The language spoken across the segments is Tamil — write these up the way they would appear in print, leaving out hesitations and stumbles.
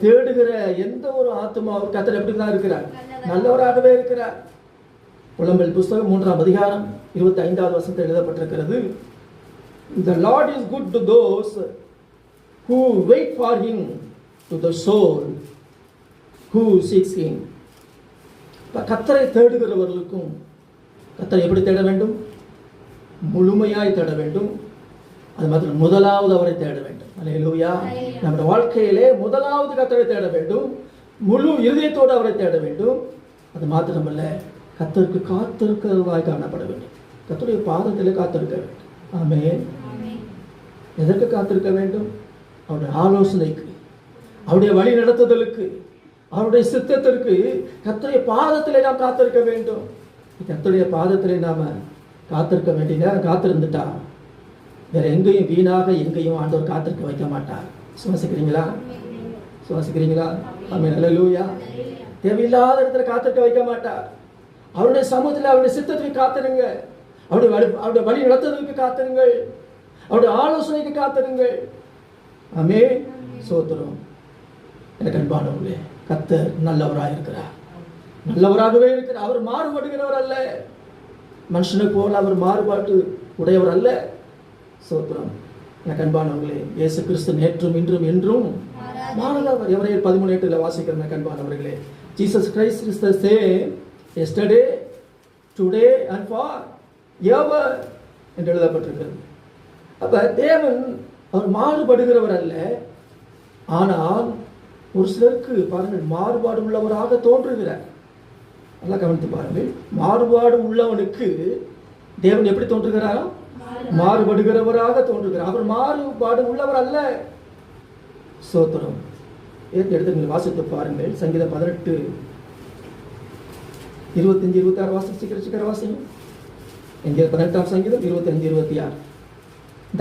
தேடுகிற எந்த ஒரு ஆத்மாவும் கர்த்தர் எப்படி தான் இருக்கிறார்? நல்லவராகவே இருக்கிறார். புலம்பல் புஸ்தகம் 3ஆம் அதிகாரம் 25வது வசனத்தில் எழுதப்பட்டிருக்கிறது, The Lord is good to those who wait for him, to the soul who seeks him. கர்த்தரை தேடுகிறவர்களுக்கும் கர்த்தரை எப்படி தேட வேண்டும்? முழுமையாய் தேட வேண்டும். அது மாத்திரம் முதலாவது அவரை தேட வேண்டும். அல்லேலூயா. நம்முடைய வாழ்க்கையிலே முதலாவது கர்த்தரை தேட வேண்டும், முழு இருதயத்தோடு அவரை தேட வேண்டும். அது மாத்திரமல்ல, கர்த்தருக்கு காத்திருக்கிறவராய் காணப்பட வேண்டும். கர்த்தருடைய பாதத்திலே காத்திருக்க வேண்டும். ஆமென். எதற்கு காத்திருக்க வேண்டும்? அவருடைய ஆலோசனைக்கு, அவருடைய வழி நடத்துதலுக்கு, அவருடைய சித்தத்திற்கு கர்த்தருடைய பாதத்திலே நாம் காத்திருக்க வேண்டும். கர்த்தருடைய பாதத்திலே நாம காத்திருக்க வேண்டிய நேரம் காத்திருந்துட்டா வேற எங்கேயும் வீணாக எங்கேயும் ஆண்டவர் காத்திருக்க வைக்க மாட்டார். சுவாசிக்கிறீங்களா? சுவாசிக்கிறீங்களா? ஆமென். அல்லேலூயா. தேவையில்லாத இடத்துல காத்திருக்க வைக்க மாட்டார். அவருடைய சமூகத்தில் அவருடைய சித்தத்துக்கு காத்திருங்க. அவருடைய வழி நடத்துவதற்கு காத்திருங்கள். அவருடைய ஆலோசனைக்கு காத்திருங்கள். ஆமென். சோத்திரம். எனக்கு அன்பானவர்களே, கர்த்தர் நல்லவராக இருக்கிறார், நல்லவராகவே இருக்கிறார். அவர் மாறுபடுகிறவர் அல்ல. மனுஷனை போல அவர் மாறுபாட்டு உடையவர் அல்ல. சோத்திரம். எனக்கு அன்பானவர்களே, இயேசு கிறிஸ்து நேற்றும் இன்றும் என்றும் மாறாதவர். எவரையர் 13:8 வாசிக்கிறேன். எனக்கு அன்பானவர்களே, Jesus Christ is the same yesterday, today and forever என்று எழுதப்பட்டிருக்கிறது. அப்ப தேவன் அவர் மாறுபடுகிறவர் அல்ல. ஆனால் ஒரு சிலருக்கு பாருங்கள், மாறுபாடு உள்ளவராக தோன்றுகிறார். நல்லா கவனித்து பாருங்கள். மாறுபாடு உள்ளவனுக்கு தேவன் எப்படி தோன்றுகிறாரா? மாறுபடுகிறவராக தோன்றுகிறார். அவர் மாறுபாடு உள்ளவர் அல்ல. சோத்திரம். எடுத்து நீங்கள் வாசித்து பாருங்கள். சங்கீதம் 18 25 26 வாசிக்கிற வாசிங்க. எங்கே? 18ஆம் சங்கீதம் 25 26.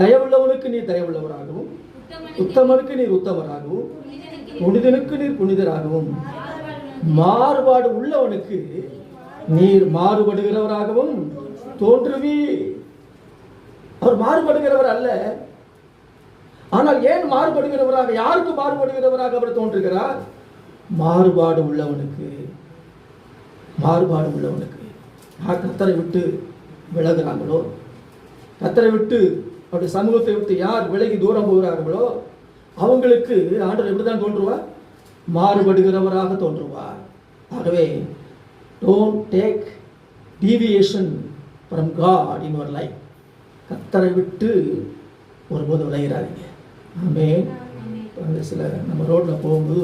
தயவுள்ளவனுக்கு நீர் தயவுள்ளவராகவும், உத்தமனுக்கு நீர் உத்தமராகவும், புனிதனுக்கு நீர் புனிதராகவும், மாறுபாடு உள்ளவனுக்கு நீர் மாறுபடுகிறவராகவும் தோன்றுவி. அவர் மாறுபடுகிறவர் அல்ல. ஆனால் ஏன் மாறுபடுகிறவராக, யாருக்கு மாறுபடுகிறவராக அவர் தோன்றுகிறார்? மாறுபாடு உள்ளவனுக்கு. மாறுபாடு உள்ளவனுக்கு. கர்த்தரை விட்டு விலகுறாங்களோ, கர்த்தரை விட்டு அவருடைய சமூகத்தை விட்டு யார் விலகி தூரம் போகிறார்களோ அவங்களுக்கு ஆண்டவர் எப்படிதான் தோன்றுவார்? மாறுபடுகிறவராக தோன்றுவார். ஆகவே don't take deviation from God in your life. கர்த்தரை விட்டு ஒருபோது விலகிறாதீங்க. ஆமென். சில நம்ம ரோட்ல போகும்போது